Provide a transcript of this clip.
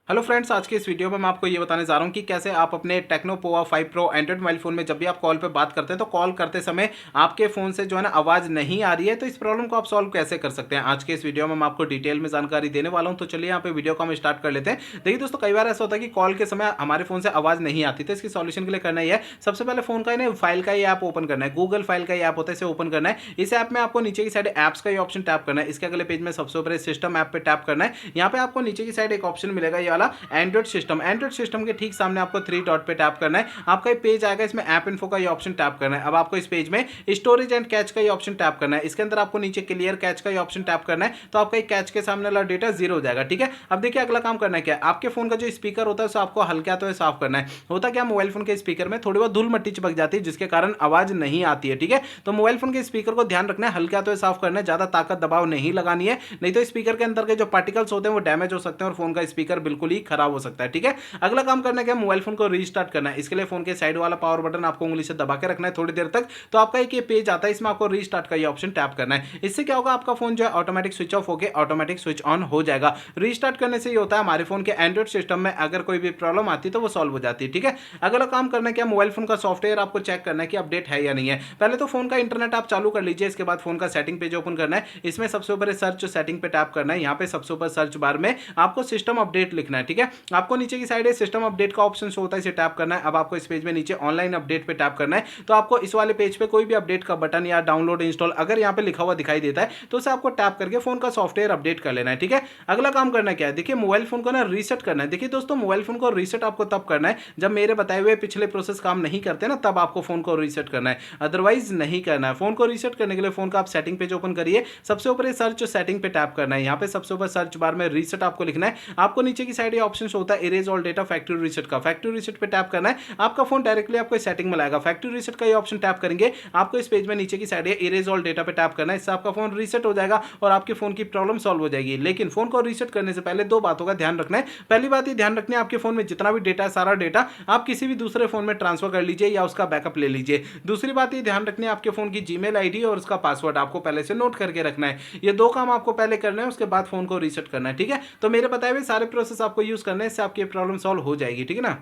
Hello friends, आज के इस वीडियो में मैं आपको ये बताने जा रहा हूँ कि कैसे आप अपने techno Pova 5 pro Android mobile phone में जब भी आप कॉल पे बात करते हैं तो कॉल करते समय आपके फ़ोन से जो है ना आवाज़ नहीं आ रही है। तो इस प्रॉब्लम को आप सॉल्व कैसे कर सकते हैं, आज के इस वीडियो में मैं आपको डिटेल में जानकारी देने वाला हूँ। तो चलिए यहाँ पे वीडियो को हम स्टार्ट कर लेते हैं। देखिए दोस्तों, कई बार ऐसा होता है कि कॉल के समय हमारे फ़ोन से आवाज़ नहीं आती। तो इसकी सॉल्यूशन के लिए करना ही है, सबसे पहले फ़ोन का ही फाइल का ही ऐप ओपन करना है। गूगल फाइल का ही ऐप होता है, इसे ओपन करना है। इस ऐप में आपको नीचे की साइड ऐप्स का ही ऑप्शन टैप करना है। इसके अगले पेज में सबसे ऊपर सिस्टम ऐप पे टैप करना है। यहाँ पे आपको नीचे की साइड एक ऑप्शन मिलेगा, ये वाला एंड्रॉइड सिस्टम के ठीक सामने आपको थ्री डॉट पे टैप करना है। आपका ये पेज आएगा, इसमें ऐप इन्फो का ये ऑप्शन टैप करना है। अब आपको इस पेज में स्टोरेज एंड कैच का ये ऑप्शन टैप करना है। इसके अंदर आपको नीचे क्लियर कैच का ये ऑप्शन टैप करना है। तो आपका कैच के सामने वाला डेटा जीरो हो जाएगा। ठीक है, अब देखिए अगला काम करना है क्या, आपके फोन का जो स्पीकर होता है उसे आपको हल्का तो साफ करना है। होता क्या, मोबाइल फोन के स्पीकर में थोड़ी बहुत धूल मिट्टी चिपक जाती है जिसके कारण आवाज नहीं आती है। ठीक है, तो मोबाइल फोन के स्पीकर को ध्यान रखना है, हल्का तो साफ करना है, ज्यादा ताकत दबाव नहीं लगानी है, नहीं तो स्पीकर के अंदर के जो पार्टिकल्स होते हैं वो डैमेज हो सकते हैं और फोन का स्पीकर बिल्कुल ही खराब हो सकता है। ठीक है, अगला काम करना है, मोबाइल फोन को रीस्टार्ट करना है। इसके लिए फोन के साइड वाला पावर बटन आपको उंगली से दबा के रखना है थोड़ी देर तक। तो आपका एक ये पेज आता है, इसमें आपको रीस्टार्ट का ये ऑप्शन टैप करना है। इससे क्या होगा, आपका फोन जो है ऑटोमेटिक स्विच ऑफ होकर ऑटोमेटिक स्विच ऑन हो जाएगा। रीस्टार्ट करने से ये होता है, हमारे फोन के एंड्रॉइड सिस्टम में अगर कोई भी प्रॉब्लम आती है तो वो सॉल्व हो जाती है। ठीक है, अगला काम करना है क्या, मोबाइल फोन का सॉफ्टवेयर आपको चेक करना है कि अपडेट है या नहीं है। पहले तो फोन का इंटरनेट आप चालू कर लीजिए, इसके बाद फोन का सेटिंग पेज ओपन करना है। इसमें सबसे ऊपर सर्च सेटिंग पे टैप करना है। यहाँ पे सबसे ऊपर सर्च बार में आपको सिस्टम अपडेट लिखना है। ठीक है, आपको नीचे की साइड सिस्टम अपडेट का ऑप्शन शो होता है, इसे टैप करना है। अब आपको इस पेज में नीचे ऑनलाइन अपडेट पे टैप करना है। तो आपको इस वाले पेज पे कोई भी अपडेट का बटन या डाउनलोड इंस्टॉल अगर यहाँ पे लिखा हुआ दिखाई देता है तो उसे आपको टैप करके फोन का सॉफ्टवेयर अपडेट कर लेना है। ठीक है, अगला काम करना क्या है, देखिए मोबाइल फोन को ना रीसेट करना है। देखिए दोस्तों, मोबाइल फोन को रीसेट आपको तब करना है जब मेरे बताए हुए पिछले प्रोसेस काम नहीं करते ना, तब आपको फोन को रीसेट करना है, अदरवाइज नहीं करना है। फोन को रीसेट करने के लिए फोन का आप सेटिंग पेज ओपन करिए, सबसे ऊपर सर्च सेटिंग पे टैप करना है। यहाँ पे सबसे ऊपर सर्च बार में रीसेट आपको लिखना है। आपको नीचे की साइड ये ऑप्शन होता है erase all data factory reset का, फैक्ट्री रीसेट पे टैप करना है। आपका फोन डायरेक्टली आपको सेटिंग में लाएगा। फैक्ट्री रीसेट का ये ऑप्शन टैप करेंगे, आपको इस पेज में नीचे की साइड इरेज ऑल डेटा पे टैप करना है। इससे आपका फोन रीसेट हो जाएगा और आपके फोन की प्रॉब्लम सॉल्व हो जाएगी। लेकिन फोन को रीसेट करने से पहले दो बातों का ध्यान रखना है। पहली बात ये ध्यान रखनी है, आपके फोन में जितना भी डेटा है सारा डेटा आप किसी भी दूसरे फोन में ट्रांसफर कर लीजिए या उसका बैकअप ले लीजिए। दूसरी बात ये ध्यान रखनी है, आपके फोन की जीमेल आईडी और उसका पासवर्ड आपको पहले से नोट करके रखना है। ये दो काम आपको पहले करना है, उसके बाद फोन को रीसेट करना है। ठीक है, तो मेरे बताए हुए सारे प्रोसेस आपको यूज करने से आपकी प्रॉब्लम सॉल्व हो जाएगी। ठीक है ना।